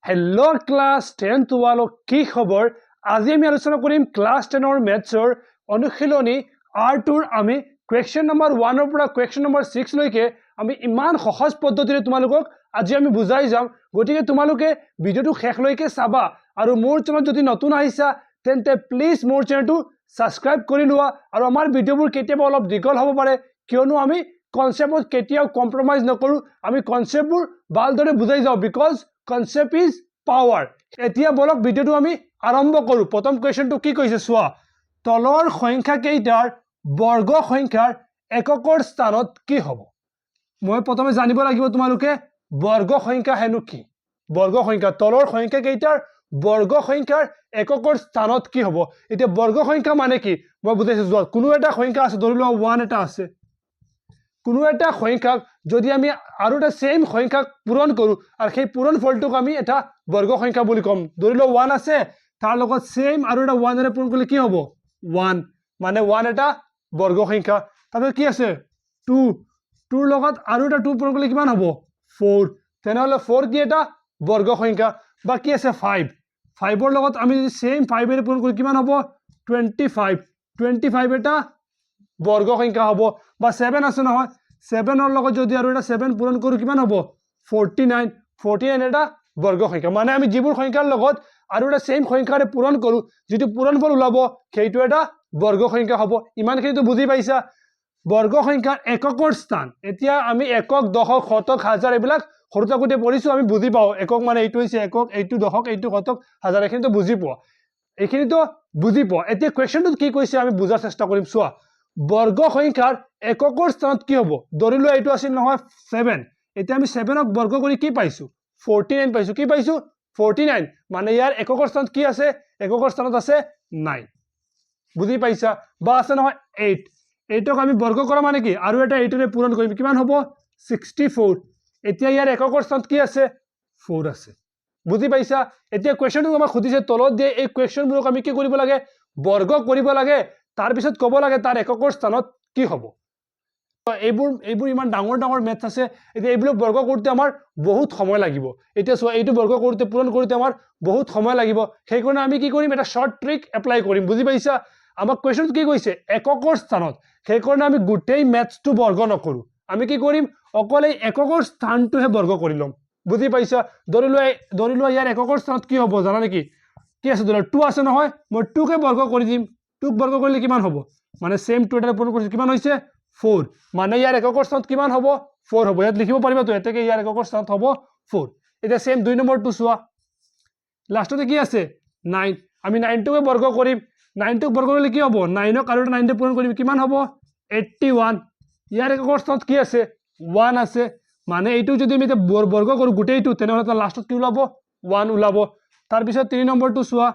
hello class 10 তোমালোক কি খবৰ আজি আমি আলোচনা কৰিম ক্লাস 10 ৰ ম্যাথছৰ অনুশীলনী R2 ৰ আমি কোৱেশ্চন নম্বৰ 1 ৰ পৰা কোৱেশ্চন নম্বৰ 6 লৈকে আমি ইমান সহজ পদ্ধতিৰে তোমালোকক আজি আমি বুজাই যাম গতিকে তোমালোকে ভিডিওটো শেষলৈকে চাবা আৰু মোৰ চেনেলত যদি নতুন আহিছা তেন্তে প্লিজ মোৰ চেনেলটো সাবস্ক্ৰাইব কৰি লোৱা আৰু আমাৰ ভিডিওবোৰ কেতিয়াবা অলপ দীঘল হ'ব পাৰে কিয়নো আমি কনসেপ্টত কেতিয়াও কম্প্ৰমাইজ নকৰো আমি কনসেপ্টবোৰ ভালদৰে বুজাই যাও বিকজ concept is power এতিয়া বলক ভিডিওটো আমি আৰম্ভ কৰো প্ৰথম কোৱেশ্চনটো কি কৈছে চোৱা তলৰ সংখ্যা কেইটাৰ বৰ্গ সংখ্যাৰ এককৰ স্থানত কি হ'ব মই প্ৰথমে জানিব লাগিব তোমালোকে বৰ্গ সংখ্যা হেনু কি বৰ্গ সংখ্যা তলৰ সংখ্যা কেইটাৰ বৰ্গ সংখ্যাৰ এককৰ স্থানত কি হ'ব এতিয়া বৰ্গ সংখ্যা মানে কি মই বুজাইছো যোৱা কোনো এটা সংখ্যা আছে ধৰি লোৱা 1 এটা আছে কোনো এটা সংখ্যাক যদি আমি আৰু এটা সেম সংখ্যাক পূৰণ কৰো আৰু সেই পূৰণ ফলটোক আমি এটা বৰ্গ সংখ্যা বুলি কম ধৰি লও 1 আছে তাৰ লগত সেম আৰু এটা 1 ৰে পূৰণ কৰিলে কি হ'ব 1 মানে 1 এটা বৰ্গ সংখ্যা তাৰপিছত কি আছে 2 2 ৰ লগত আৰু এটা 2 পূৰণ কৰিলে কিমান হ'ব 4 তেনেহলে 4 কি এটা বৰ্গ সংখ্যা বাকি আছে 5 5 ৰ লগত আমি যদি সেম 5 ৰে পূৰণ কৰো কিমান হ'ব 25 25 এটা বৰ্গ সংখ্যা হ'ব বা 7 আছে নহয় 7 ৰ লগত যদি আৰু এটা 7 পূৰণ কৰো কিমান হ'ব 49 49 এটা বৰ্গ সংখ্যা মানে আমি যিবোৰ সংখ্যাৰ লগত আৰু এটা সেম সংখ্যাৰে পূৰণ কৰো যেটো পূৰণফল ওলাব সেইটো এটা বৰ্গ সংখ্যা হ'ব ইমানখিনিটো বুজি পাইছা বৰ্গ সংখ্যাৰ এককৰ স্থান এতিয়া আমি একক দশক শতক হাজাৰ এইবিলাক সৰু থাকোতে পঢ়িছো আমি বুজি পাও একক মানে এইটো হৈছে একক এইটো দশক এইটো শতক হাজাৰ এখিনিটো বুজি পোৱা এইখিনিটো বুজি পোৱা এতিয়া কোৱেশ্চনটো কি কৈছে আমি বুজাৰ চেষ্টা কৰিম চোৱা বৰ্গ সংখ্যাৰ এককৰ স্থানত কি হ'ব ধৰিলো এইটো আছিল নহয় 7 এতিয়া আমি 7 ক বৰ্গ কৰি কি পাইছো 49 পাইছো কি পাইছো 49 মানে ইয়াৰ এককৰ স্থানত কি আছে এককৰ স্থানত আছে 9 বুজি পাইছা বা আছে নহয় 8 8ক আমি বৰ্গ কৰা মানে কি আৰু এটা 8 ৰে পূৰণ কৰিম কিমান হ'ব 64 এতিয়া ইয়াৰ এককৰ স্থানত কি আছে 4 আছে বুজি পাইছা এতিয়া কোৱেশ্চনটো আমাক খুদিছে তলত দিয়ে এই কোৱেশ্চনবোৰক আমি কি কৰিব লাগে বৰ্গ কৰিব লাগে তাৰ পিছত ক'ব লাগে তাৰ এককৰ স্থানত কি হ'ব এইবোৰ ইমান ডাঙৰ ডাঙৰ ম্যাথ আছে এতিয়া এইবোৰ বৰ্গ কৰোতে আমাৰ বহুত সময় লাগিব এতিয়া চোৱা এইটো বৰ্গ কৰোতে পূৰণ কৰোতে আমাৰ বহুত সময় লাগিব সেই কাৰণে আমি কি কৰিম এটা শৰ্ট ট্ৰিক এপ্লাই কৰিম বুজি পাইছা আমাক কোৱেশ্চনটো কি কৈছে এককৰ স্থানত সেই কাৰণে আমি গোটেই ম্যাথটো বৰ্গ নকৰো আমি কি কৰিম অকল এই এককৰ স্থানটোহে বৰ্গ কৰি লম বুজি পাইছা ধৰি লোৱা ইয়াৰ এককৰ স্থানত কি হ'ব জানা নেকি কি আছে ধৰি লোৱা 2 আছে নহয় মই 2 কে বৰ্গ কৰি দিম 2 ক বৰ্গ কৰিলে কিমান হ'ব মানে সেম 2 এটা পূৰণ কৰিছে কিমান হৈছে 4 মানে ইয়াৰ এককৰ স্থানত কিমান হ'ব 4 হ'ব ইয়াত লিখিব পাৰিবা তো এতেকে ইয়াৰ এককৰ স্থানত হ'ব 4 এটা সেম 2 নম্বৰটো চোৱা লাষ্টতে কি আছে 9 আমি 9 টোকে বৰ্গ কৰিম 9 টোক বৰ্গ কৰিলে কি হ'ব 9 ক আৰু 9 ৰে পূৰণ কৰিম কিমান হ'ব 81 ইয়াৰ এককৰ স্থানত কি আছে 1 আছে মানে এইটো যদি আমি বৰ্গ কৰো গোটেইটো তেনেহলে তাৰ লাষ্টত কি ওলাব 1 ওলাব তাৰ পিছত 3 নম্বৰটো চোৱা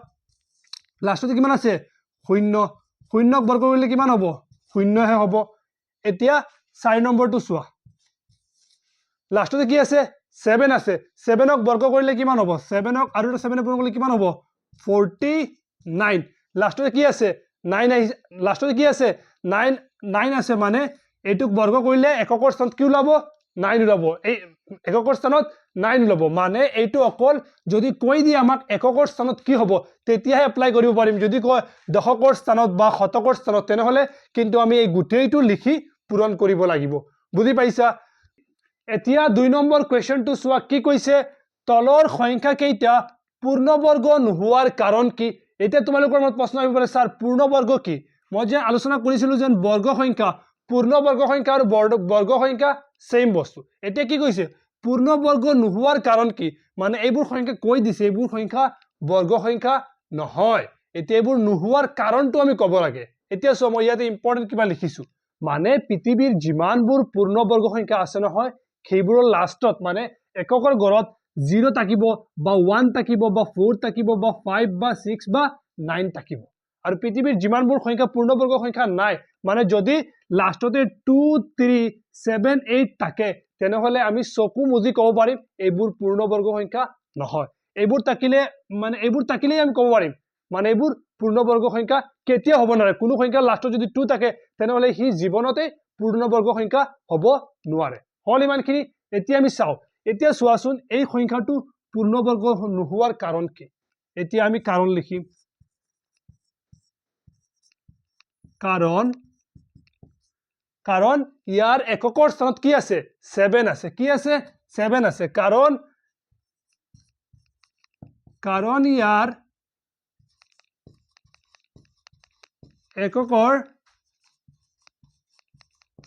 লাষ্টতে কিমান আছে 0 0ক বৰ্গ কৰিলে কিমান হ'ব 0 হে হ'ব এতিয়া 4 নম্বৰটো চোৱা লাষ্টতে কি আছে 7 আছে 7ক বৰ্গ কৰিলে কিমান হ'ব 7ক আৰু 7 পূৰণ কৰিলে কিমান হ'ব 49 লাষ্টতে কি আছে 9 লাষ্টতে কি আছে 9 আছে মানে এইটোক বৰ্গ কৰিলে এককৰ স্থানত কি ওলাব 9 ওলাব এই এককৰ স্থানত 9 ওলাব মানে এইটো অকল যদি কৈ দিয়ে আমাক এককৰ স্থানত কি হ'ব তেতিয়াহে এপ্লাই কৰিব পাৰিম যদি কয় দশকৰ স্থানত বা শতকৰ স্থানত তেনেহলে কিন্তু আমি এই গোটেইটো লিখি পূৰণ কৰিব লাগিব বুজি পাইছা এতিয়া 2 নম্বৰ কোৱেশ্চনটো চোৱা কি কৈছে তলৰ সংখ্যা কেইটা পূৰ্ণবৰ্গ নোহোৱাৰ কাৰণ কি এতিয়া তোমালোকৰ মনত প্ৰশ্ন আহিব পাৰে স্যাৰ পূৰ্ণবৰ্গ কি মই যে আলোচনা কৰিছিলো যে বৰ্গ সংখ্যা পূৰ্ণবৰ্গ সংখ্যা আৰু বৰ্গ সংখ্যা সেম বস্তু এতিয়া কি কৈছে পূৰ্ণবৰ্গ নোহোৱাৰ কাৰণ কি মানে এইবোৰ সংখ্যা কৈ দিছে এইবোৰ সংখ্যা বৰ্গ সংখ্যা নহয় এতিয়া এইবোৰ নোহোৱাৰ কাৰণটো আমি ক'ব লাগে এতিয়া চোৱা মই ইয়াতে ইম্পৰ্টেন্ট কিবা লিখিছো মানে পৃথিৱীৰ যিমানবোৰ পূৰ্ণবৰ্গ সংখ্যা আছে নহয় সেইবোৰৰ লাষ্টত মানে এককৰ গড়ত 0 থাকিব বা 1 থাকিব বা 4 থাকিব বা 5 বা 6 বা 9 থাকিব আৰু পৃথিৱীৰ যিমানবোৰ সংখ্যা পূৰ্ণবৰ্গ সংখ্যা নাই মানে যদি লাষ্টতে 2 3 7 8 থাকে তেনেহলে আমি চকু মুজি ক'ব পাৰিম এইবোৰ পূৰ্ণবৰ্গ সংখ্যা নহয় এইবোৰ থাকিলে আমি ক'ব পাৰিম মানে এইবোৰ পূৰ্ণবৰ্গ সংখ্যা কেতিয়া হ'ব নোৱাৰে কোনো সংখ্যাৰ লাষ্টত যদি 2 থাকে তেনেহলে হি জীৱনতে পূৰ্ণবৰ্গ সংখ্যা হ'ব নোৱাৰে হল ইমানখিনি এতিয়া আমি চাও এতিয়া চোৱাচোন এই সংখ্যাটো পূৰ্ণবৰ্গ নোহোৱাৰ কাৰণ কি এতিয়া আমি কাৰণ লিখিম কাৰণ ইয়াৰ এককৰ স্থানত কি আছে 7 আছে কি আছে 7 আছে কাৰণ ইয়াৰ এককৰ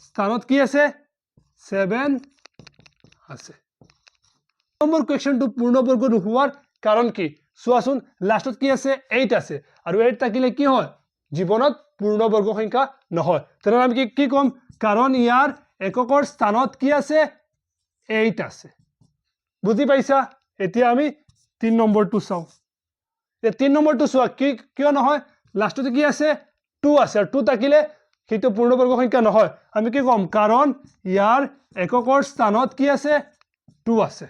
স্থানত কি আছে 7 আছে নম্বৰ কোৱেশ্চনটো পূৰ্ণবৰ্গ নোহোৱাৰ কাৰণ কি চোৱাচোন লাষ্টত কি আছে 8 আছে আৰু 8 থাকিলে কি হয় জীৱনত পূৰ্ণবৰ্গ সংখ্যা নহয় তেনে আমি কি কম কাৰণ ইয়াৰ এককৰ স্থানত কি আছে 8 আছে বুজি পাইছা এতিয়া আমি 3 নম্বৰটো চাও এই 3 নম্বৰটো চোৱা কিয় নহয় লাষ্টত কি আছে 2 আছে আৰু 2 থাকিলে সেইটো পূৰ্ণবৰ্গ সংখ্যা নহয় আমি কি কম কাৰণ ইয়াৰ এককৰ স্থানত কি আছে 2 আছে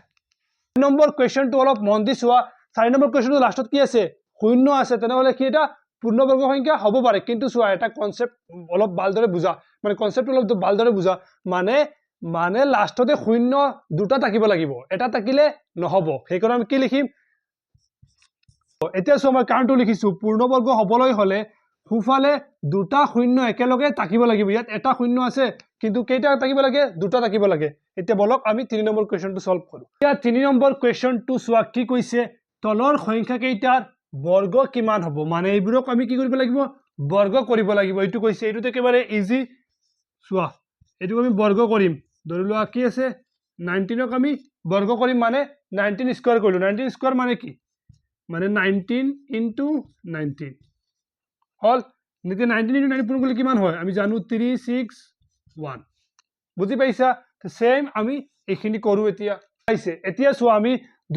নম্বৰ কোৱেশ্চনটো অলপ মন দি চোৱা 4 নম্বৰ কোৱেশ্চনটো লাষ্টত কি আছে 0 আছে তেনেহলে কি এটা পূৰ্ণবৰ্গ সংখ্যা হ'ব পাৰে কিন্তু চোৱা এটা কনসেপ্ট অলপ ভালদৰে বুজা মানে কনসেপ্ট অলপ ভালদৰে বুজা মানে লাষ্টতে 0 দুটা থাকিব লাগিব এটা থাকিলে নহব সেইকাৰণে আমি কি লিখিম এতিয়া চোৱা মই কাৰণটো লিখিছো পূৰ্ণবৰ্গ হ'বলৈ হলে হুফালে দুটা 0 একেলগে থাকিব লাগিব ইয়াত এটা 0 আছে কিন্তু কেইটা থাকিব লাগে দুটা থাকিব লাগে এতিয়া বলক আমি 3 নম্বৰ কোৱেশ্চনটো সলভ কৰো এতিয়া 3 নম্বৰ কোৱেশ্চনটো চোৱা কি কৈছে তলৰ সংখ্যা কেইটাৰ বৰ্গ কিমান হ'ব মানে এইবোৰক আমি কি কৰিব লাগিব বৰ্গ কৰিব লাগিব এইটো কৈছে এইটো একেবাৰে ইজি চোৱা এইটো আমি বৰ্গ কৰিম ধৰি লোৱা কি আছে 19ক আমি বৰ্গ কৰিম মানে 19 স্কয়াৰ কৰিলো 19 স্কয়াৰ মানে কি মানে 19 into 19 হল নিতে 19 into 9 পূৰণ কৰিলে কিমান হয় আমি জানো 361 বুজি পাইছা সেম আমি এইখিনি কৰো এতিয়া পাইছে এতিয়া চোৱা আমি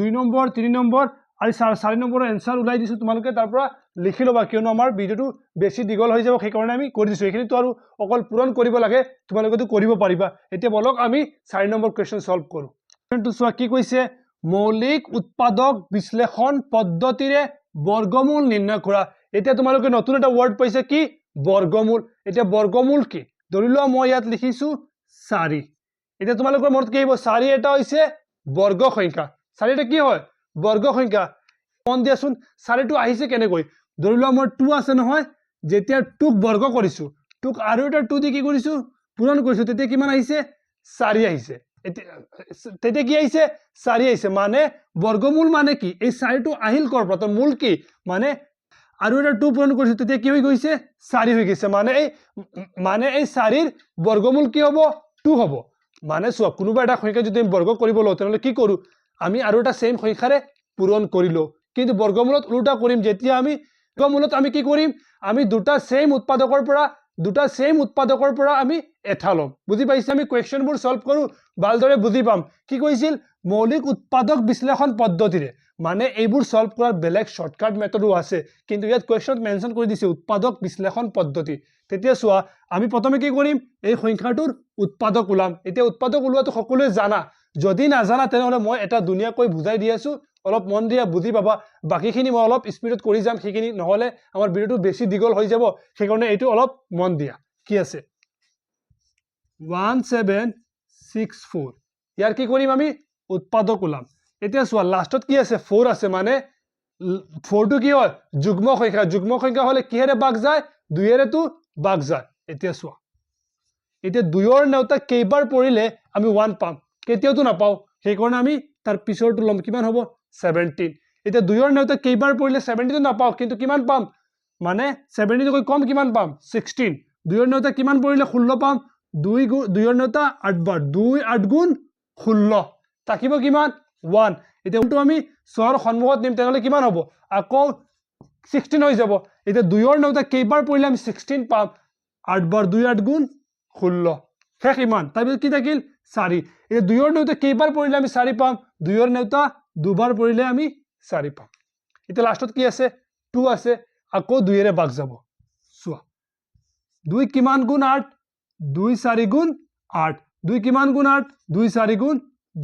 2 নম্বৰ 3 নম্বৰ আৰু 4 নম্বৰৰ এনসাৰ উলাই দিছো তোমালোকে তাৰ পৰা লিখি লবা কিয়নো আমাৰ ভিডিওটো বেছি দীঘল হৈ যাব সেই কাৰণে আমি কৰি দিছো এইখিনি তো আৰু অকল পূৰণ কৰিব লাগে তোমালোকে তো কৰিব পাৰিবা এতিয়া বলক আমি 4 নম্বৰ কোৱেশ্চন সলভ কৰো কোৱেশ্চনটো চোৱা কি কৈছে মৌলিক উৎপাদক বিশ্লেষণ পদ্ধতিৰে বৰ্গমূল নিৰ্ণয় কৰা এতিয়া তোমালোকে নতুন এটা ওয়াৰ্ড পাইছে কি বৰ্গমূল এতিয়া বৰ্গমূল কি ধৰি লোৱা মই ইয়াত লিখিছো 4 এতিয়া তোমালোকৰ মনত কি আহিব 4 এটা হৈছে বৰ্গ সংখ্যা 4 এটা কি হয় বৰ্গ সংখ্যা মন দিয়াচোন 4 টো আহিছে কেনেকৈ ধৰি লোৱা মোৰ 2 আছে নহয় যেতিয়া 2 ক বৰ্গ কৰিছো 2 ক আৰু এটা 2 দি কি কৰিছো পূৰণ কৰিছো তেতিয়া কিমান আহিছে 4 আহিছে তেতিয়া কি আহিছে 4 আহিছে মানে বৰ্গমূল মানে কি এই 4 টো আহিল কৰ প্ৰথম মূল কি মানে আৰু এটা 2 পূৰণ কৰিছো তেতিয়া কি হৈ গৈছে 4 হৈ গৈছে মানে এই 4 ৰ বৰ্গমূল কি হ'ব 2 হ'ব মানে চোৱা কোনোবা এটা সংখ্যা যদি আমি বৰ্গ কৰিব লও তেনলে কি কৰো আমি আৰু এটা সেম সংখ্যাৰে পূৰণ কৰিলো কিন্তু বৰ্গমূলত উল্টা কৰিম যেতিয়া আমি বৰ্গমূলত আমি কি কৰিম আমি দুটা সেম উৎপাদকৰ পৰা আমি এটা লম বুজি পাইছে আমি কোৱেশ্চনবোৰ সলভ কৰো ভালদৰে বুজি পাম কি কৈছিল মৌলিক উৎপাদক বিশ্লেষণ পদ্ধতিৰে মানে এইবোৰ সলভ কৰাৰ বেলেগ শৰ্টকাট মেথডো আছে কিন্তু ইয়াত কোৱেশ্চনত মেনশন কৰি দিছে উৎপাদক বিশ্লেষণ পদ্ধতি তেতিয়া চোৱা আমি প্ৰথমে কি কৰিম এই সংখ্যাটোৰ উৎপাদক উলাম এতিয়া উৎপাদক উলোৱাটো সকলোৱে জানা যদি নাজানা তেনেহলে মই এটা দুনিয়াকৈ বুজাই দি আছো অলপ মন দিয়া বুজি পাবা বাকিখিনি মই অলপ স্পিডত কৰি যাম সেইখিনি নহলে আমাৰ ভিডিওটো বেছি দীঘল হৈ যাব সেই কাৰণে এইটো অলপ মন দিয়া কি আছে 1764 ইয়াৰ কি কৰিম আমি উৎপাদক উলাম এতিয়া চোৱা লাষ্টত কি আছে 4 আছে মানে 4 টো কি হয় যুগ্ম সংখ্যা হলে কিহেৰে ভাগ যায় 2 এৰে তো ভাগ যায় এতিয়া চোৱা এতিয়া 2 ৰ নেউতা কেইবাৰ পৰিলে আমি 1 পাম কেতিয়াও তো নাপাও সেই কাৰণে আমি তাৰ পিছৰটো লম কিমান হ'ব 17 এতিয়া 2 ৰ নেউতা কেইবাৰ পৰিলে 17 তো নাপাও কিন্তু কিমান পাম মানে 17 কৈ কম কিমান পাম 16 2 ৰ নেউতা কিমান পৰিলে 16 পাম 2 ৰ নেউতা 8 বাৰ 2 8 গুণ 16 থাকিব কিমান 1 এতিয়া উল্টো আমি 6 ৰ সন্মুখত নিম তেনেহলে কিমান হ'ব আকৌ 16 হৈ যাব এতিয়া 2 ৰ নেউতা কেইবাৰ পৰিলে আমি 16 পাম 8 বাৰ 2 8 গুণ 16 শেষ ইমান তাৰপিছত কি থাকিল 4 এই 2 ৰ নেউতা কেইবাৰ পৰিলে আমি 4 পাম 2 ৰ নেউতা দুবাৰ পৰিলে আমি 4 পাম এতিয়া লাষ্টত কি আছে 2 আছে আকৌ 2 এৰে ভাগ যাব চোৱা 2 কিমান গুণ 8 2 4 গুণ 8 2 কিমান গুণ 8 2 4 গুণ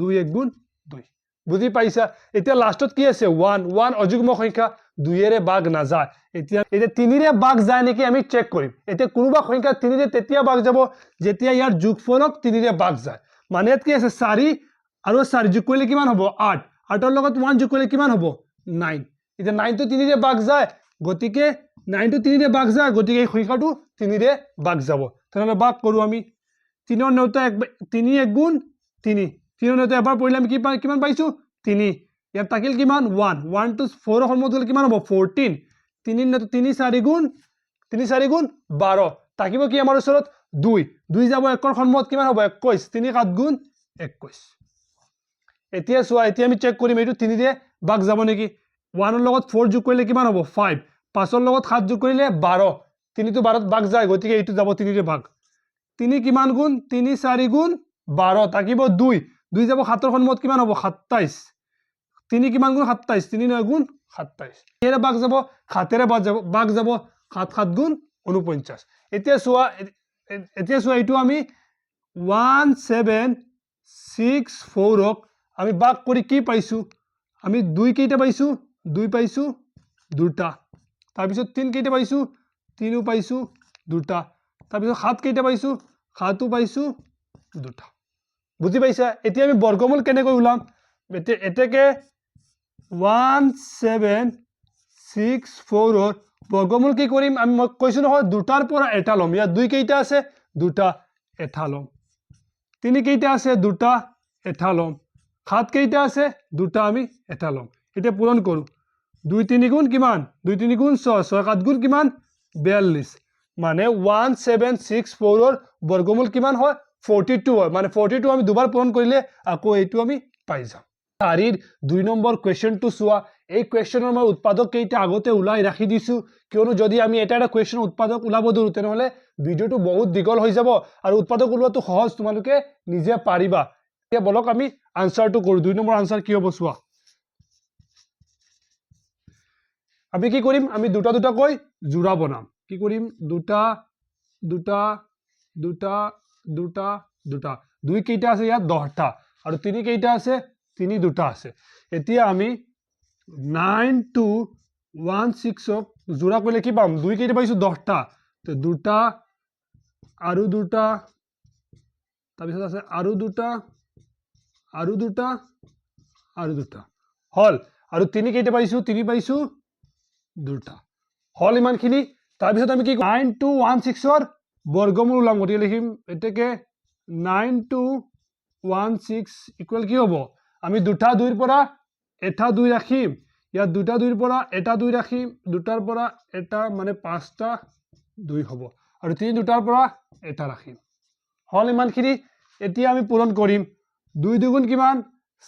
2 1 গুণ 2 বুজি পাইছা এতিয়া লাষ্টত কি আছে 1 অযুগ্ম সংখ্যা 2 এৰে ভাগ না যায় এতিয়া 3 ৰে ভাগ যায় নেকি আমি চেক কৰিম এতিয়া কোনোবা সংখ্যা 3 ৰে তেতিয়া ভাগ যাব যেতিয়া ইয়াৰ যোগফলক 3 ৰে ভাগ যায় মানে ইয়াত কি আছে 4 আৰু 4 যোগ কৰিলে কিমান হ'ব 8 8ৰ লগত 1 যোগ কৰিলে কিমান হ'ব 9 এতিয়া 9 টো 3 ৰে ভাগ যায় গতিকে 9 টো 3 ৰে ভাগ যায় গতিকে এই সংখ্যাটো 3 ৰে ভাগ যাব তেনে ভাগ কৰো আমি 3 ৰ নেউতা 3 1 গুণ 3 3 ৰ নেউতা এবাৰ পৰিলে আমি কিমান পাইছো 3 ইয়াত থাকিল কিমান 1 1 to 4 ৰ সমত গলে কিমান হ'ব 14 3 নেউতা 3 4 গুণ 12 থাকিব কি আমাৰ ওচৰত 2 2 যাব 1 ৰ সমত কিমান হ'ব 21 3 7 গুণ 21 এতিয়া চোৱা এতিয়া আমি চেক কৰিম এইটো 3 ৰে ভাগ যাব নেকি 1 ৰ লগত 4 যোগ কৰিলে কিমান হ'ব 5 5 ৰ লগত 7 যোগ কৰিলে 12 3 টো 12 ত ভাগ যায় গতিকে এইটো যাব 3 ৰে ভাগ 3 কিমান গুণ 3 4 গুণ 12 থাকিব 2 2 যাব 7 ৰ সমত কিমান হ'ব 27 3 কিমান গুণ 27 3 9 গুণ 27 এৰে ভাগ যাব 7 ৰে ভাগ যাব 7 7 গুণ 49 এতিয়া চোৱা এইটো আমি 1764 ক আমি ভাগ কৰি কি পাইছো আমি 2 কেইটা পাইছো 2 পাইছো দুটা তাৰ পিছত 3 কেইটা পাইছো 3 পাইছো দুটা তাৰ পিছত 7 কেইটা পাইছো 7 পাইছো দুটা বুজি পাইছা এতিয়া আমি বৰ্গমূল কেনেকৈ উলাম এতেকে 1764 ৰ বৰ্গমূল কি কৰিম আমি মই কৈছো নহয় দুটাৰ পৰা এটা লম ইয়াত 2 কেইটা আছে দুটা এটা লম 3 কেইটা আছে দুটা এটা লম 7 কেইটা আছে দুটা আমি এটা লম এটা পূৰণ কৰো 2 3 গুণ কিমান 2 3 গুণ 6 6 7 গুণ কিমান 42 মানে 1764 ৰ বৰ্গমূল কিমান হয় 42 হয় মানে 42 আমি দুবাৰ পূৰণ কৰিলে আকৌ এইটো আমি পাই যাম শাৰীৰ 2 নম্বৰ কোৱেশ্চনটো চোৱা এই কোৱেশ্চনৰ মই উৎপাদক কেইটা আগতে উলাই ৰাখি দিছো কিয়নো যদি আমি এটা কোৱেশ্চন উৎপাদক উলাব ধৰো তেনেহলে ভিডিওটো বহুত দীঘল হৈ যাব আৰু উৎপাদক উলোৱাটো সহজ তোমালোকে নিজে পাৰিবা এতিয়া বলক আমি আনসাৰটো কৰো 2 নম্বৰ আনসাৰ কি হ'ব চোৱা আমি কি কৰিম আমি দুটা দুটা কৈ জোড়া বনাম কি কৰিম দুটা দুটা দুটা দুটা দুটা 2 কেইটা আছে ইয়াত 10টা আৰু 3 কেইটা আছে 3 দুটা আছে এতিয়া আমি 9 to 16 ক জোড়া কৰিলে কি পাম 2 কেইটা পাইছো 10টা তো দুটা আৰু দুটা তাৰ পিছত আছে আৰু দুটা আৰু দুটা আৰু দুটা হল আৰু 3 কেইটা পাইছো 3 পাইছো দুটা হল ইমানখিনি তাৰ পিছত আমি কি 9 to 16 ৰ বৰ্গমূল উলাম গতিকে লিখিম এতেকে 9 to 16 ইকুৱেল কি হ'ব আমি দুটা 2 ৰ পৰা এটা 2 ৰাখিম ইয়াত দুটা 2 ৰ পৰা এটা 2 ৰাখিম দুটাৰ পৰা এটা মানে 5টা 2 হ'ব আৰু 3 দুটাৰ পৰা এটা ৰাখিম হল ইমানখিনি এতিয়া আমি পূৰণ কৰিম 2 দুগুণ কিমান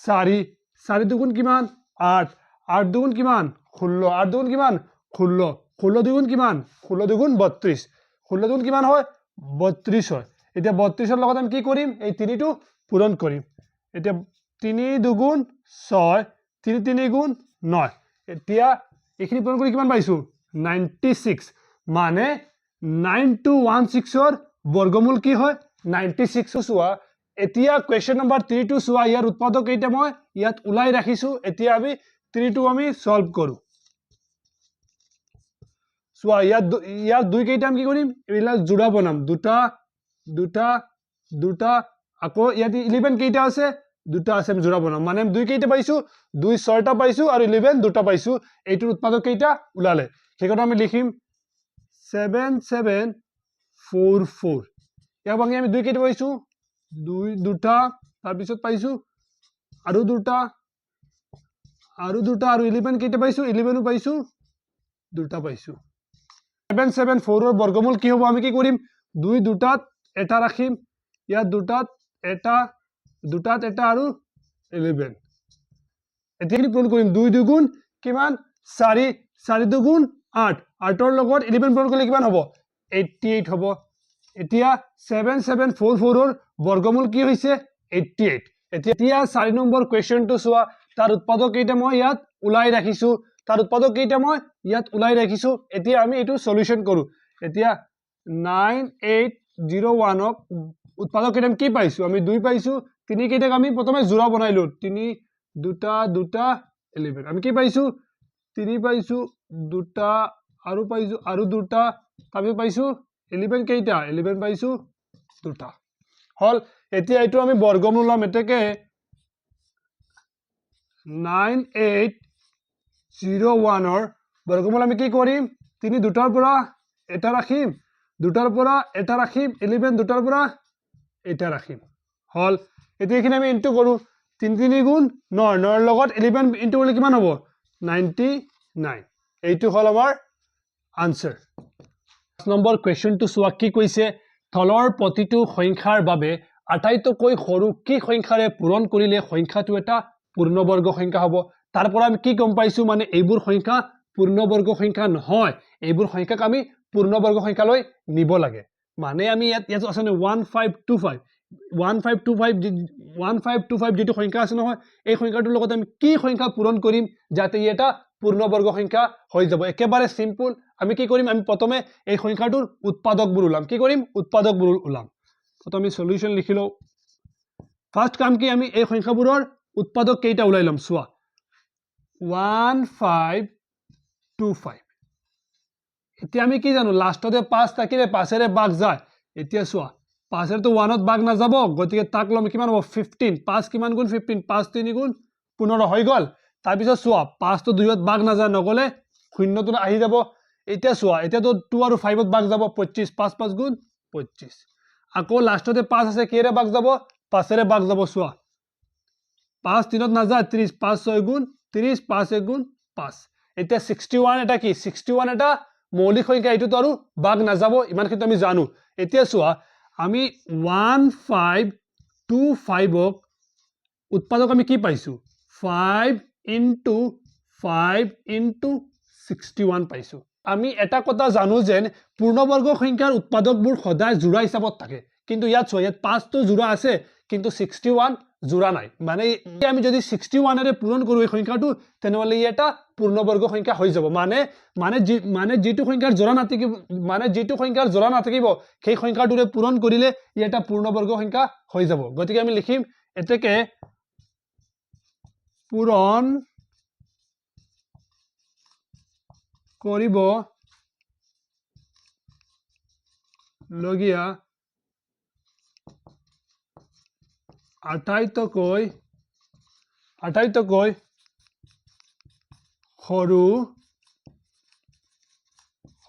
4 4 দুগুণ কিমান 8 8 দুগুণ কিমান 16 8 দুগুণ কিমান 16 16 দুগুণ কিমান 16 দুগুণ 32 16 দুগুণ কিমান হয় 32 হয় এতিয়া 32 ৰ লগত আমি কি কৰিম এই 3 টো পূৰণ কৰিম এতিয়া 3 দুগুণ 6 3 3 গুণ 9 এতিয়া এইখিনি পূৰণ কৰি কিমান পাইছো 96 মানে 9 to 16 ৰ বৰ্গমূল কি হয় 96 চোৱা এতিয়া কোৱেশ্চন নম্বৰ 3 টো চোৱা ইয়াৰ উৎপাদক কেইটা মই ইয়াত উলাই ৰাখিছো এতিয়া আমি 3 টো আমি সলভ কৰো চোৱা ইয়াত 2 কেইটা আমি কি কৰিম এইলা জোড়া বনাম দুটা দুটা দুটা আকৌ ইয়াত 11 কেইটা আছে দুটা আছে আমি জোড়া বনাম মানে 2 কেইটা পাইছো 2 6টা পাইছো আৰু 11 দুটা পাইছো এইটোৰ উৎপাদক কেইটা উলালে সেইকাৰণে আমি লিখিম 7744 ইয়াক ভাঙি আমি 2 কেইটা পাইছো 2 দুটা তাৰ পিছত পাইছো আৰু দুটা আৰু 11 কেইটা পাইছো 11 পাইছো দুটা পাইছো 774 ৰ বৰ্গমূল কি হ'ব আমি কি কৰিম 2 দুটাত এটা ৰাখিম ইয়াত দুটাত এটা আৰু 11 এতিনি পূৰণ কৰিম 2 দুগুণ কিমান 4 4 দুগুণ 8 8 ৰ লগত 11 পূৰণ কৰিলে কিমান হ'ব 88 হ'ব এতিয়া 7744 ৰ বৰ্গমূল কি হৈছে 88 এতিয়া 4 নম্বৰ কোৱেশ্চনটো চোৱা তাৰ উৎপাদক কেইটা মই ইয়াত উলাই ৰাখিছো তাৰ উৎপাদক কেইটা মই ইয়াত উলাই ৰাখিছো এতিয়া আমি এটো সলিউশন কৰো এতিয়া 9801 ক উৎপাদক কেইটা কি পাইছো আমি 2 পাইছো 3 কেইটাক আমি প্ৰথমে জোড়া বনাইলো 3 দুটা দুটা 11 আমি কি পাইছো 3 পাইছো দুটা আৰু পাইছো আৰু দুটা আমি পাইছো 11 কেইটা 11 পাইছো দুটা হল এতিয়া এটো আমি বৰ্গমূল লম এতেকে 9801 বৰ্গমূল আমি কি কৰিম 3 দুটাৰ পৰা এটা ৰাখিম 2টাৰ পৰা এটা ৰাখিম 11 2টাৰ পৰা এটা ৰাখিম হল এতিয়া এখানে আমি ইনটু কৰো 3 3 গুণ 9 9 ৰ লগত 11 ইনটু কৰিলে কিমান হ'ব 99 এইটো হল আমাৰ আনসাৰ নম্বৰ কোৱেশ্চনটো চোৱা কি কৈছে তলৰ প্ৰতিটো সংখ্যাৰ বাবে আটাইতকৈ সৰু কি সংখ্যাৰে পূৰণ কৰিলে সংখ্যাটো এটা পূৰ্ণবৰ্গ সংখ্যা হ'ব তাৰ পৰা আমি কি গম পাইছো মানে এইবোৰ সংখ্যা পূৰ্ণবৰ্গ সংখ্যা নহয় এইবোৰ সংখ্যাক আমি পূৰ্ণবৰ্গ সংখ্যালৈ নিব লাগে মানে আমি ইয়াত আছে 1525 1525 যেটো সংখ্যা আছে নহয় এই সংখ্যাটোৰ লগত আমি কি সংখ্যা পূৰণ কৰিম যাতে এটা পূৰ্ণবৰ্গ সংখ্যা হৈ যাব একেবাৰে সিম্পল আমি কি কৰিম আমি প্ৰথমে এই সংখ্যাটোৰ উৎপাদকবোৰ উলাম কি কৰিম উৎপাদকবোৰ উলাম প্ৰথমে সলিউশন লিখিলো ফাৰ্স্ট কাম কি আমি এই সংখ্যাবোৰৰ উৎপাদক কেইটা উলাই লম চোৱা 1525 এতিয়া আমি কি জানো লাষ্টতে 5 থাকিলে 5 এৰে ভাগ যায় এতিয়া চোৱা 5 এৰটো 1 ত ভাগ না যাব গতিকে তাক লম কিমান হ'ব 15 5 কিমান গুণ 15 5 3 গুণ 15 হৈ গল তাৰ পিছত চোৱা 5 তো 2 ত ভাগ না যায় নগলে শূন্যটো আহি যাব এতিয়া চোৱা এতিয়া তো 2 আৰু 5 ত ভাগ যাব 25 5 5 গুণ 25 আকৌ লাষ্টতে 5 আছে কিৰে ভাগ যাব 5 এৰে ভাগ যাব চোৱা 5 3 ত না যায় 30 5 6 গুণ 30 5 1 গুণ 5 এতিয়া 61 এটা কি 61 এটা মৌলিক সংখ্যা এটো তো আৰু ভাগ না যাব ইমান কিন্তু আমি জানো এতিয়া চোৱা আমি 1525 ক উৎপাদক আমি কি পাইছো 5 into 5 into 61 পাইছো আমি এটা কথা জানো যে পূৰ্ণবৰ্গ সংখ্যাৰ উৎপাদকবোৰ সদায় জোড়া হিচাপত থাকে কিন্তু ইয়াত চোৱা ইয়াত 5 তো জোড়া আছে কিন্তু 61 জোড়া নাই মানে আমি যদি 61 এৰে পূৰণ কৰো এই সংখ্যাটো তেনেহলে এটা পূৰ্ণবৰ্গ সংখ্যা হৈ যাব মানে যেটো সংখ্যাৰ জোড়া নাথাকিব মানে যেটো সংখ্যাৰ জোড়া নাথাকিব সেই সংখ্যাটোৰে পূৰণ কৰিলে এটা পূৰ্ণবৰ্গ সংখ্যা হৈ যাব গতিকে আমি লিখিম এতেকে পূৰণ কৰিব লগিয়া আটাইতকৈ সৰু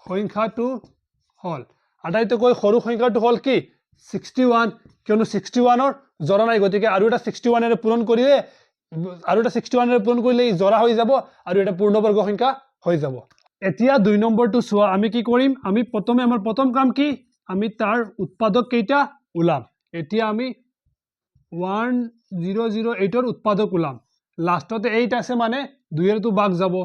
সংখ্যাটো হল আটাইতকৈ সৰু সংখ্যাটো হল কি 61 কিয়নো 61 ৰ জোড়া নাই গতিকে আৰু এটা 61 এৰে পূৰণ কৰিলে ই জোড়া হৈ যাব আৰু এটা পূৰ্ণবৰ্গ সংখ্যা হৈ যাব এতিয়া 2 নম্বৰটো চোৱা আমি কি কৰিম আমি প্ৰথমে আমাৰ প্ৰথম কাম কি আমি তাৰ উৎপাদক কেইটা উলাম এতিয়া আমি 1008 ৰ উৎপাদক উলাম লাষ্টতে 8 আছে মানে 2 এৰটো ভাগ যাব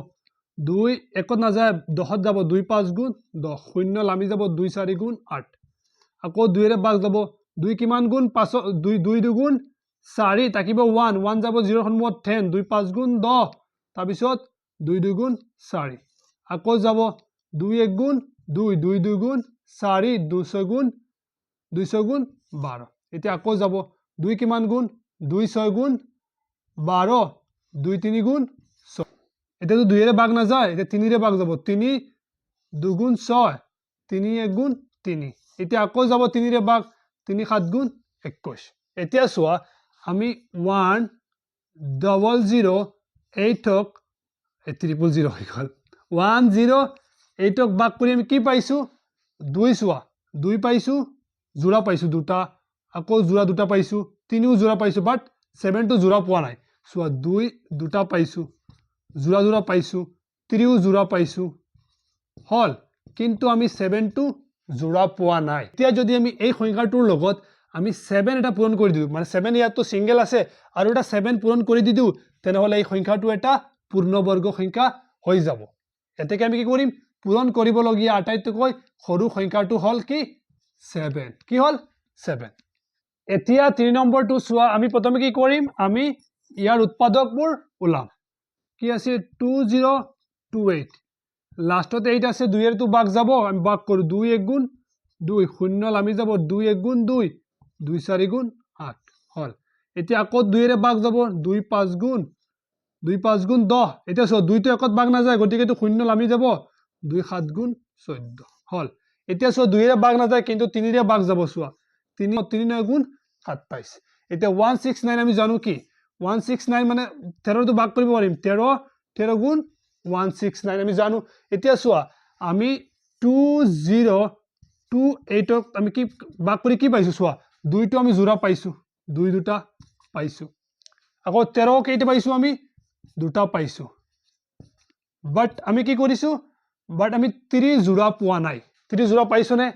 2 একত না যায় 10 ত যাব 2 5 গুণ 10 শূন্য লামি যাব 2 4 গুণ 8 আকৌ 2 এৰে ভাগ যাব 2 কিমান গুণ 5 2 2 দুগুণ 4 থাকিব 1 1 যাব 0 সন্মুখত 10 2 5 গুণ 10 তাৰ পিছত 2 2 গুণ 4 আকৌ যাব 2 1 গুণ 2 2 2 গুণ 4 2 গুণ 12 এতিয়া আকৌ যাব 2 কিমান গুণ 2 6 গুণ 12 2 3 গুণ 6 এটা তো 2 এৰে ভাগ না যায় এটা 3 এৰে ভাগ যাব 3 2 গুণ 6 3 1 গুণ 3 এতিয়া আকৌ যাব 3 এৰে ভাগ 3 7 গুণ 21 এতিয়া চোৱা আমি 1008 ক 000 হৈ গল 108 ক ভাগ কৰি আমি কি পাইছো 2 চোৱা 2 পাইছো জোড়া পাইছো দুটা আকৌ জোড়া দুটা পাইছো 3ও জোড়া পাইছো বাট 7 টো জোড়া পোৱা নাই চোৱা 2 দুটা পাইছো জোড়া পাইছো 3ও জোড়া পাইছো হল কিন্তু আমি 7 টো জোড়া পোৱা নাই এতিয়া যদি আমি এই সংখ্যাটোৰ লগত আমি 7 এটা পূৰণ কৰি দিও মানে 7 ইয়াতো সিঙ্গেল আছে আৰু এটা 7 পূৰণ কৰি দিও তেনেহলে এই সংখ্যাটো এটা পূৰ্ণবৰ্গ সংখ্যা হৈ যাব এতেকে আমি কি কৰিম পূৰণ কৰিব লগিয়া আটাইতকৈ সৰু সংখ্যাটো হল কি 7 কি হল 7 এতিয়া 3 নম্বৰটো চোৱা আমি প্ৰথমে কি কৰিম আমি ইয়াৰ উৎপাদকবোৰ উলাম কি আছে 2028 লাষ্টতে 8 আছে 2 এৰটো ভাগ যাব আমি ভাগ কৰো 2 1 গুণ 2 শূন্য লামি যাব 2 1 গুণ 2 2 4 গুণ 8 হল এতিয়া আকৌ 2 এৰে ভাগ যাব 2 5 গুণ 10 এতিয়া চোৱা 2 তো একত ভাগ না যায় গতিকে তো শূন্য লামি যাব 2 7 গুণ 14 হল এতিয়া চোৱা 2 এৰে ভাগ না যায় কিন্তু 3 এৰে ভাগ যাব চোৱা 3 9 গুণ 27 এতিয়া 169 আমি জানো কি 169 মানে 13 তো ভাগ কৰিব পাৰিম 13 গুণ 169 আমি জানো এতিয়া চোৱা আমি 2028 আমি কি ভাগ কৰি কি পাইছো চোৱা 2 টো আমি জোড়া পাইছো 2 দুটা পাইছো আকৌ 13 কেইটা পাইছো আমি দুটা পাইছো বাট আমি কি কৰিছো বাট আমি 3 জোড়া পোৱা নাই 3 জোড়া পাইছো নে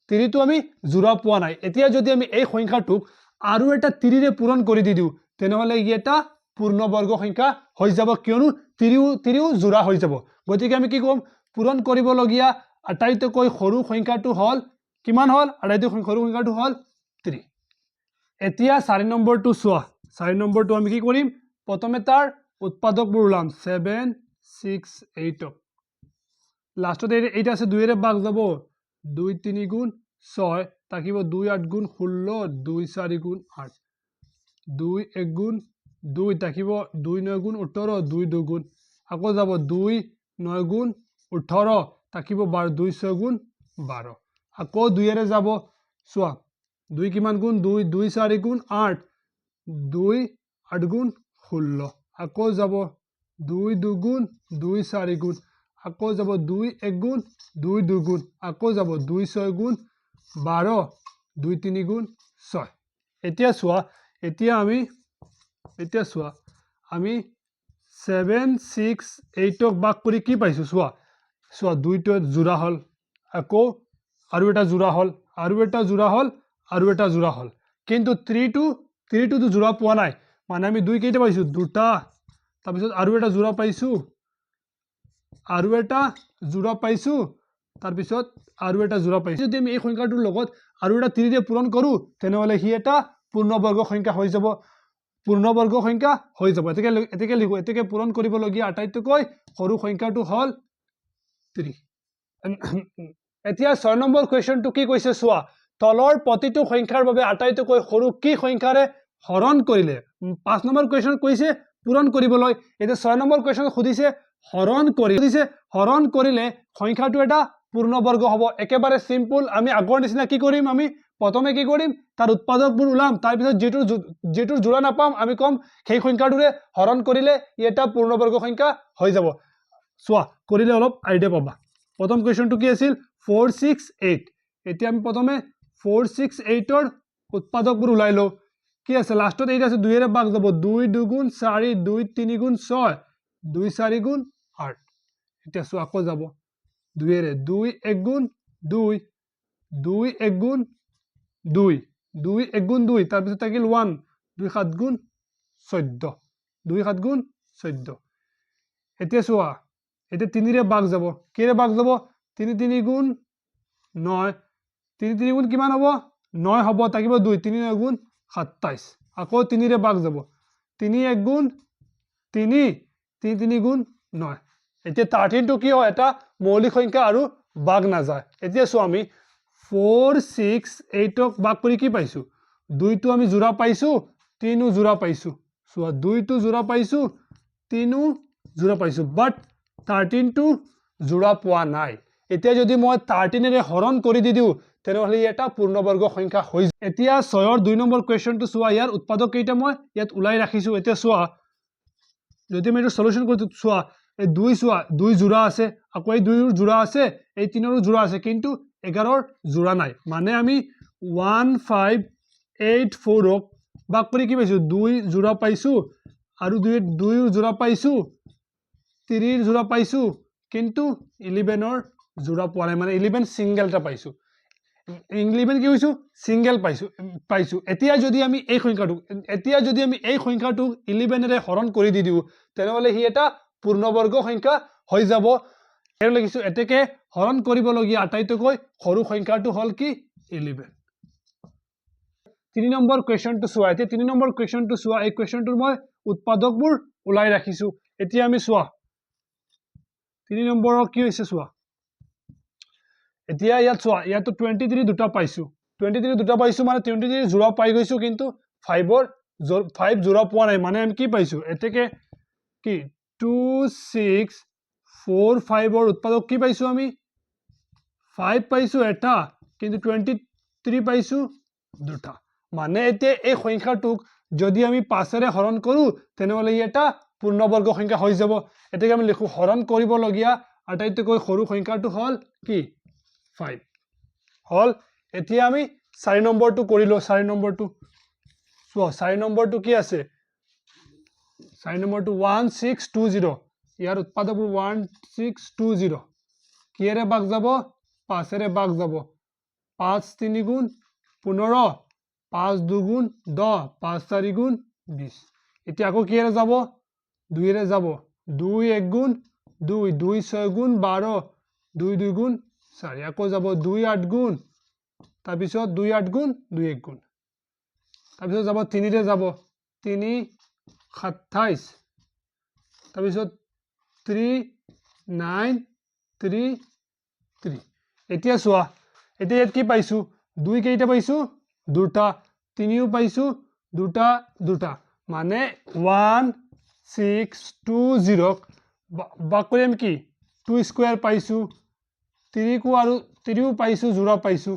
3 টো আমি জোড়া পোৱা নাই এতিয়া যদি আমি এই সংখ্যাটোক আৰু এটা 3 ৰে পূৰণ কৰি দি দিও তেনেহলে ই এটা পূৰ্ণবৰ্গ সংখ্যা হৈ যাব কিয়নো 3 জোড়া হৈ যাব গতিকে আমি কি কম পূৰণ কৰিবলগীয়া আটাইতকৈ সৰু সংখ্যাটো হল কিমান হল আটাইতকৈ সৰু সংখ্যাটো হল 3 এতিয়া 4 নম্বৰটো চোৱা 4 নম্বৰটো আমি কি কৰিম প্ৰথমে তাৰ উৎপাদকবোৰ ওলাম 7 6 8 লাষ্টত এইটা আছে 2 ৰে ভাগ যাব 2 3 গুণ 6 থাকিব 2 8 গুণ 16 2 4 গুণ 8 2 1 গুণ 2 থাকিব 2 9 গুণ 18 2 2 গুণ আকৌ যাব 2 9 গুণ 18 থাকিব 12 2 6 গুণ 12 আকৌ 2 ৰে যাব চোৱা 2 কিমান গুণ 2 2 4 গুণ 8 2 8 গুণ 16 আকৌ যাব 2 2 গুণ 2 4 গুণ আকৌ যাব 2 1 গুণ 2 2 গুণ আকৌ যাব 2 6 গুণ 12 2 3 গুণ 6 এতিয়া চোৱা এতিয়া আমি 7 6 8 ক ভাগ কৰি কি পাইছো চোৱা 2 টো জোড়া হল আকৌ আৰু এটা জোড়া হল আৰু এটা জোড়া হল আৰু এটা জোড়া হল কিন্তু 3 টো জোড়া পোৱা নাই মানে আমি 2 কেইটা পাইছো দুটা তাৰপিছত আৰু এটা জোড়া পাইছো আৰু এটা জোড়া পাইছো তাৰপিছত আৰু এটা জোড়া পাইছো যদি আমি এই সংখ্যাটোৰ লগত আৰু এটা 3 ৰে পূৰণ কৰো তেনেহলে হি এটা পূৰ্ণবৰ্গ সংখ্যা হৈ যাব এতিকে লিখো এতিকে পূৰণ কৰিবলগীয়া আটাইতকৈ সৰু সংখ্যাটো হল 3 এতিয়া 6 নম্বৰ কুৱেশ্যনটো কি কৈছে চোৱা তলৰ প্ৰতিটো সংখ্যাৰ বাবে আটাইতকৈ সৰু কি সংখ্যাৰে হৰণ কৰিলে 5 নম্বৰ কুৱেশ্যন কৈছে পূৰণ কৰিবলৈ এতিয়া 6 নম্বৰ কুৱেশ্যন সুধিছে হৰণ কৰিলে সংখ্যাটো এটা পূৰ্ণবৰ্গ হ'ব একেবাৰে সিম্পল আমি আগৰ নিচিনা কি কৰিম আমি প্ৰথমে কি কৰিম তাৰ উৎপাদকবোৰ ওলাম তাৰ পিছত যেটোৰ জোড়া নাপাম আমি কম সেই সংখ্যাটোৰে হৰণ কৰিলে ই এটা পূৰ্ণবৰ্গ সংখ্যা হৈ যাব চোৱা কৰিলে অলপ আইডিয়া পাবা প্ৰথম কুৱেশ্যনটো কি আছিল 468 এতিয়া আমি প্ৰথমে 468 ৰ উৎপাদকবোৰ ওলাই লও কি আছে লাষ্টত এইটা আছে 2 ৰে ভাগ যাব 2 2 গুণ 4 2 3 গুণ 6 2 4 গুণ 8 এতিয়া চোৱা আকৌ যাব 2 ৰে 2 1 গুণ 2 2 1 গুণ 2 2 1 গুণ 2 তাৰপিছত থাকিল 1 2 7 গুণ 14 2 7 গুণ 14 এতিয়া চোৱা এতিয়া 3 ৰে ভাগ যাব কেৰে ভাগ যাব 3 3 গুণ 9 3 3 গুণ কিমান হ'ব 9 হ'ব থাকিব 2 3 9 গুণ 27 আকৌ 3 ৰে ভাগ যাব 3 1 গুণ 3 3 3 গুণ 9 এতিয়া 13 টো কি হয় এটা মৌলিক সংখ্যা আৰু ভাগ নাযায় এতিয়া চোৱা আমি 4 6 8 ক ভাগ কৰি কি পাইছো 2 টো আমি জোড়া পাইছো 3 জোড়া পাইছো চোৱা 2 টো জোড়া পাইছো 3 জোড়া পাইছো বাট 13 টো জোড়া পোৱা নাই এতিয়া যদি মই 13 ৰে হৰণ কৰি দি দিও তেনেহলে এটা পূৰ্ণবৰ্গ সংখ্যা হৈ এতিয়া 6 ৰ 2 নম্বৰ কুৱেশ্যনটো চোৱা ইয়াৰ উৎপাদক কেইটা মই ইয়াত ওলাই ৰাখিছো এতিয়া চোৱা যদি আমি এটা সলিউশন কৰো চোৱা এই 2 জোড়া আছে আকৌ এই 2 জোড়া আছে এই 3 ৰ জোড়া আছে কিন্তু 11 ৰ জোড়া নাই মানে আমি 1584 ক ভাগ কৰি কি পাইছো 2 জোড়া পাইছো আৰু 2 জোড়া পাইছো 3 ৰ জোড়া পাইছো কিন্তু 11 ৰ জোড়া পোৱা নাই মানে 11 সিঙ্গেলটা পাইছো 11 কি হৈছো সিঙ্গেল পাইছো এতিয়া যদি আমি এই সংখ্যাটো 11 ৰে হৰণ কৰি দি দিও তেনেহলে হি এটা পূৰ্ণবৰ্গ সংখ্যা হৈ যাব এৰ লিখিছো এতেকে হৰণ কৰিবলগীয়া আটাইতকৈ সৰু সংখ্যাটো হল কি 11 3 নম্বৰ কুৱেশ্যনটো চোৱা এতিয়া 3 নম্বৰ কুৱেশ্যনটো চোৱা এই কুৱেশ্যনটোৰ মই উৎপাদকবোৰ ওলাই ৰাখিছো এতিয়া আমি চোৱা 3 নম্বৰৰ কি হৈছে চোৱা এতিয়া ইয়াত চোৱা ইয়াতো 23 দুটা পাইছো 23 দুটা পাইছো মানে 23 জোড়া পাই গৈছো কিন্তু 5 জোড়া পোৱা নাই মানে আমি কি পাইছো এতেকে কি 2 6 4 5 ৰ উৎপাদক কি পাইছো আমি 5 পাইছো এটা কিন্তু 23 পাইছো দুটা মানে এতিয়া এই সংখ্যাটোক যদি আমি 5ৰে হৰণ কৰোঁ তেনেহ'লে ই এটা পূৰ্ণবৰ্গ সংখ্যা হৈ যাব এতিয়াকে আমি লিখো হৰণ কৰিবলগীয়া আটাইতকৈ সৰু সংখ্যাটো হ'ল কি 5 হল এতিয়া আমি 4 নম্বৰটো কৰিলো 4 নম্বৰটো সো 4 নম্বৰটো কি আছে 4 নম্বৰটো 1620 ইয়াৰ উৎপাদকবোৰ 1620 কিহেৰে ভাগ যাব 5ৰে ভাগ যাব 5 3 গুণ 15 5 2 গুণ 10 5 4 গুণ 20 এতিয়া আকৌ কিহেৰে যাব 2ৰে যাব 2 1 গুণ 2 2 6 গুণ 12 2 2 গুণ 4 আকৌ যাব 2 8 গুণ তাৰপিছত 2 8 গুণ 2 1 গুণ তাৰপিছত যাব 3ৰে যাব 3 27 তাৰপিছত 3 9 3 3 এতিয়া চোৱা এতিয়া ইয়াত কি পাইছো 2 কেইটা পাইছো দুটা 3ও পাইছো দুটা দুটা মানে 1620 ভাগ কৰিম কি 2 স্কয়াৰ পাইছো 3 কো আৰু 3ও পাইছো জোড়া পাইছো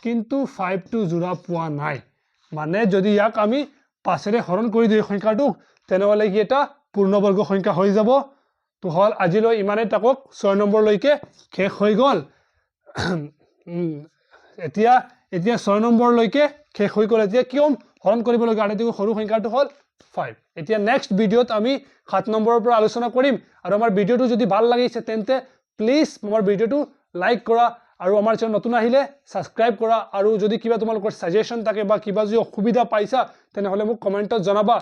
কিন্তু 5 টো জোড়া পোৱা নাই মানে যদি ইয়াক আমি 5ৰে হৰণ কৰি দিও সংখ্যাটো তেনেহলে কি এটা পূৰ্ণবৰ্গ সংখ্যা হৈ যাব তো হল আজিলৈ ইমানে তাকক 6 নম্বৰ লৈকে শেষ হৈ গল এতিয়া 6 নম্বৰ লৈকে শেষ হৈ গল এতিয়া কিয়ম হৰণ কৰিব লগা আটাইতকৈ সৰু সংখ্যাটো হল 5 এতিয়া নেক্সট ভিডিঅত আমি 7 নম্বৰৰ পৰা আলোচনা কৰিম আৰু আমাৰ ভিডিঅটো যদি ভাল লাগিছে তেন্তে প্লিজ আমাৰ ভিডিঅটো লাইক কৰা আৰু আমাৰ চেনেল নতুন আহিলে সাবস্ক্ৰাইব কৰা আৰু যদি কিবা তোমালোকৰ সাজেশন থাকে বা কিবা যদি অসুবিধা পাইছা তেনেহলে মোক কমেন্টত জনাবা